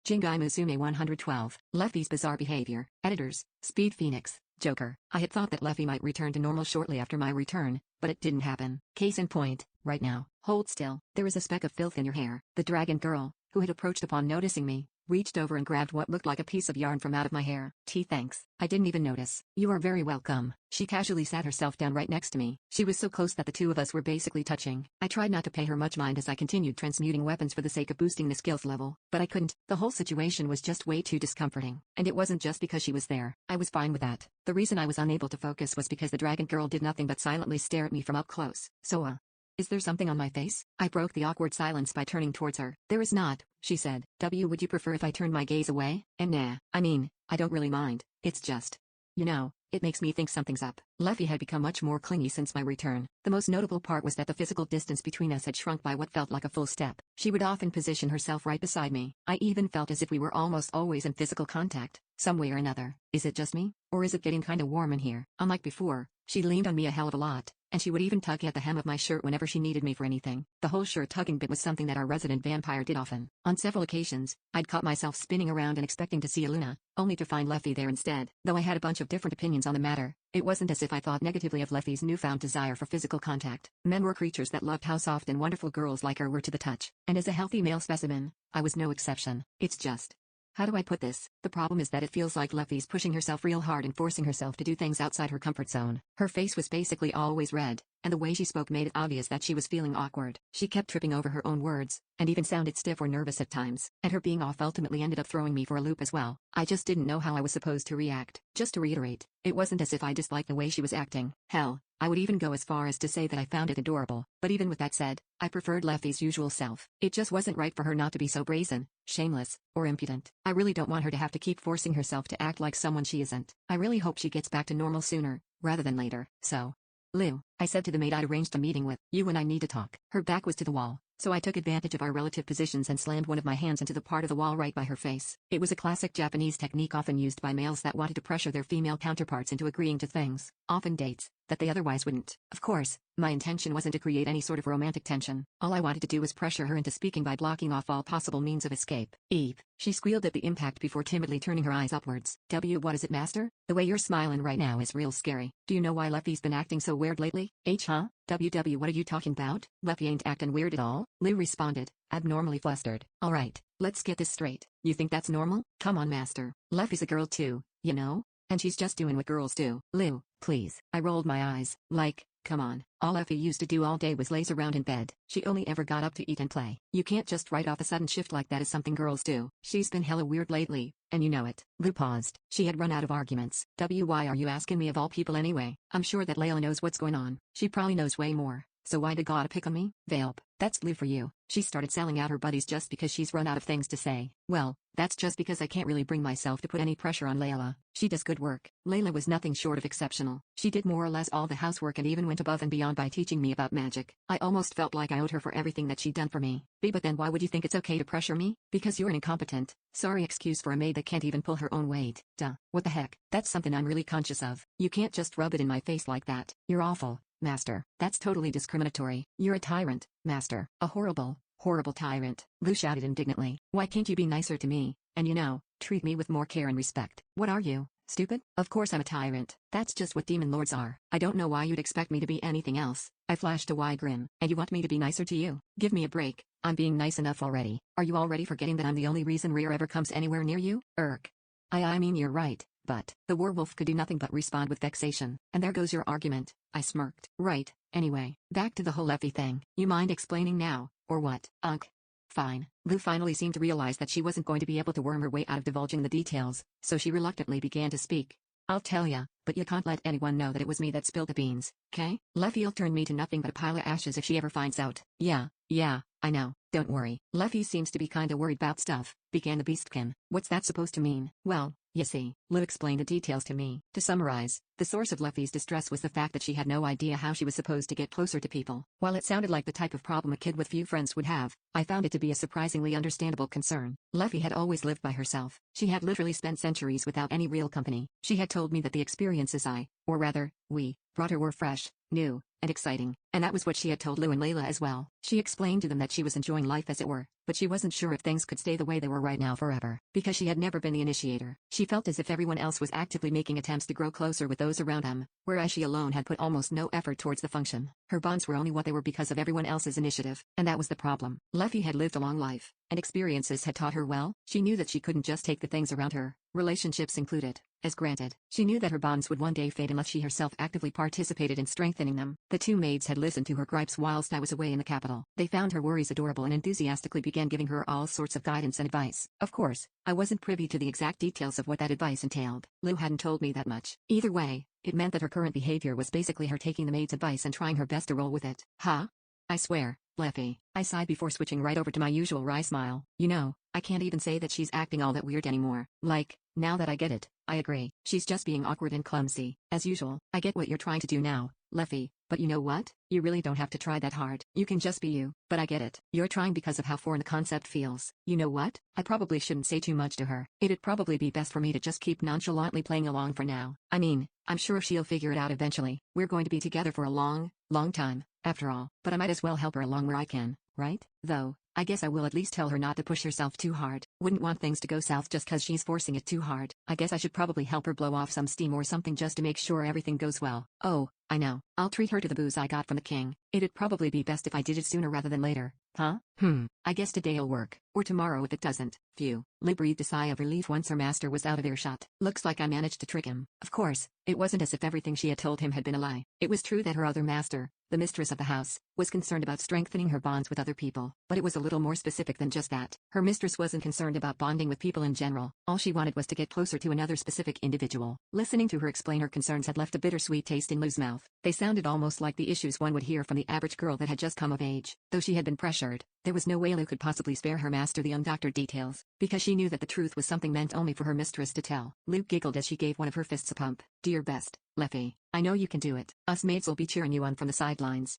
Jingai Musume 112. Leffy's bizarre behavior. Editors, Speed Phoenix, Joker. I had thought that Leffy might return to normal shortly after my return, but it didn't happen. Case in point, right now. Hold still. There is a speck of filth in your hair. The dragon girl, who had approached upon noticing me, reached over and grabbed what looked like a piece of yarn from out of my hair. Thanks. I didn't even notice. You are very welcome. She casually sat herself down right next to me. She was so close that the two of us were basically touching. I tried not to pay her much mind as I continued transmuting weapons for the sake of boosting the skills level, but I couldn't. The whole situation was just way too discomforting. And it wasn't just because she was there. I was fine with that. The reason I was unable to focus was because the dragon girl did nothing but silently stare at me from up close. So, is there something on my face? I broke the awkward silence by turning towards her. There is not, she said. Would you prefer if I turned my gaze away? Nah. I mean, I don't really mind. It's just, it makes me think something's up. Leffy had become much more clingy since my return. The most notable part was that the physical distance between us had shrunk by what felt like a full step. She would often position herself right beside me. I even felt as if we were almost always in physical contact, some way or another. Is it just me? Or is it getting kinda warm in here? Unlike before, she leaned on me a hell of a lot, and she would even tug at the hem of my shirt whenever she needed me for anything. The whole shirt tugging bit was something that our resident vampire did often. On several occasions, I'd caught myself spinning around and expecting to see Aluna, only to find Leffy there instead. Though I had a bunch of different opinions on the matter, it wasn't as if I thought negatively of Leffy's newfound desire for physical contact. Men were creatures that loved how soft and wonderful girls like her were to the touch, and as a healthy male specimen, I was no exception. It's just, how do I put this? The problem is that it feels like Leffy's pushing herself real hard and forcing herself to do things outside her comfort zone. Her face was basically always red, and the way she spoke made it obvious that she was feeling awkward. She kept tripping over her own words, and even sounded stiff or nervous at times. And her being off ultimately ended up throwing me for a loop as well. I just didn't know how I was supposed to react. Just to reiterate, it wasn't as if I disliked the way she was acting. Hell, I would even go as far as to say that I found it adorable. But even with that said, I preferred Leffy's usual self. It just wasn't right for her not to be so brazen, shameless, or impudent. I really don't want her to have to keep forcing herself to act like someone she isn't. I really hope she gets back to normal sooner, rather than later. So, Lou, I said to the maid I'd arranged a meeting with, you and I need to talk. Her back was to the wall, so I took advantage of our relative positions and slammed one of my hands into the part of the wall right by her face. It was a classic Japanese technique often used by males that wanted to pressure their female counterparts into agreeing to things, often dates, that they otherwise wouldn't. Of course, my intention wasn't to create any sort of romantic tension. All I wanted to do was pressure her into speaking by blocking off all possible means of escape. Eve, she squealed at the impact before timidly turning her eyes upwards. What is it, master? The way you're smiling right now is real scary. Do you know why Leffy's been acting so weird lately? Huh? What are you talking about? Leffy ain't acting weird at all, Lou responded, abnormally flustered. Alright, let's get this straight. You think that's normal? Come on, master. Leffy's a girl too, and she's just doing what girls do. Lou, please. I rolled my eyes, like, come on. All Leffy used to do all day was laze around in bed. She only ever got up to eat and play. You can't just write off a sudden shift like that as something girls do. She's been hella weird lately, and you know it. Lou paused. She had run out of arguments. Why are you asking me of all people anyway? I'm sure that Layla knows what's going on. She probably knows way more. So why did God pick on me? Valp, that's Lou for you. She started selling out her buddies just because she's run out of things to say. Well, that's just because I can't really bring myself to put any pressure on Layla. She does good work. Layla was nothing short of exceptional. She did more or less all the housework and even went above and beyond by teaching me about magic. I almost felt like I owed her for everything that she'd done for me. But then why would you think it's okay to pressure me? Because you're an incompetent, sorry excuse for a maid that can't even pull her own weight. Duh. What the heck? That's something I'm really conscious of. You can't just rub it in my face like that. You're awful, master. That's totally discriminatory. You're a tyrant, master. A horrible, horrible tyrant. Lou shouted indignantly. Why can't you be nicer to me, and treat me with more care and respect? What are you, stupid? Of course I'm a tyrant. That's just what demon lords are. I don't know why you'd expect me to be anything else. I flashed a wide grin. And you want me to be nicer to you? Give me a break. I'm being nice enough already. Are you already forgetting that I'm the only reason Rear ever comes anywhere near you? I mean you're right, but the werewolf could do nothing but respond with vexation. And there goes your argument. I smirked. Right, anyway, back to the whole Leffy thing. You mind explaining now, or what? Fine. Lou finally seemed to realize that she wasn't going to be able to worm her way out of divulging the details, so she reluctantly began to speak. I'll tell ya, but you can't let anyone know that it was me that spilled the beans, 'kay? Leffy'll turn me to nothing but a pile of ashes if she ever finds out. Yeah, I know, don't worry. Leffy seems to be kinda worried about stuff, began the beastkin. What's that supposed to mean? Well, you see, Lou explained the details to me. To summarize, the source of Leffy's distress was the fact that she had no idea how she was supposed to get closer to people. While it sounded like the type of problem a kid with few friends would have, I found it to be a surprisingly understandable concern. Leffy had always lived by herself. She had literally spent centuries without any real company. She had told me that the experiences we, brought her were fresh, new, and exciting, and that was what she had told Lou and Layla as well. She explained to them that she was enjoying life as it were, but she wasn't sure if things could stay the way they were right now forever, because she had never been the initiator. She felt as if everyone else was actively making attempts to grow closer with those around them, whereas she alone had put almost no effort towards the function. Her bonds were only what they were because of everyone else's initiative, and that was the problem. Leffy had lived a long life, and experiences had taught her well. She knew that she couldn't just take the things around her, relationships included, as granted. She knew that her bonds would one day fade unless she herself actively participated in strengthening them. The two maids had listened to her gripes whilst I was away in the capital. They found her worries adorable and enthusiastically began giving her all sorts of guidance and advice. Of course, I wasn't privy to the exact details of what that advice entailed. Lou hadn't told me that much. Either way, it meant that her current behavior was basically her taking the maid's advice and trying her best to roll with it. Huh? I swear, Leffy. I sighed before switching right over to my usual wry smile. You know, I can't even say that she's acting all that weird anymore. Like, now that I get it, I agree. She's just being awkward and clumsy, as usual. I get what you're trying to do now, Leffy, but you know what? You really don't have to try that hard. You can just be you. But I get it. You're trying because of how foreign the concept feels. You know what? I probably shouldn't say too much to her. It'd probably be best for me to just keep nonchalantly playing along for now. I mean, I'm sure she'll figure it out eventually. We're going to be together for a long, long time, after all. But I might as well help her along where I can, right? Though, I guess I will at least tell her not to push herself too hard. Wouldn't want things to go south just cause she's forcing it too hard. I guess I should probably help her blow off some steam or something just to make sure everything goes well. Oh, I know. I'll treat her to the booze I got from the king. It'd probably be best if I did it sooner rather than later. Huh? I guess today'll work. Or tomorrow if it doesn't. Phew. Lee breathed a sigh of relief once her master was out of earshot. Looks like I managed to trick him. Of course, it wasn't as if everything she had told him had been a lie. It was true that her other master, the mistress of the house, was concerned about strengthening her bonds with other people. But it was a little more specific than just that. Her mistress wasn't concerned about bonding with people in general. All she wanted was to get closer to another specific individual. Listening to her explain her concerns had left a bittersweet taste in Lou's mouth. They sounded almost like the issues one would hear from the average girl that had just come of age. Though she had been pressured, there was no way Lou could possibly spare her master the undoctored details, because she knew that the truth was something meant only for her mistress to tell. Lou giggled as she gave one of her fists a pump. Do your best, Leffy. I know you can do it. Us maids will be cheering you on from the sidelines.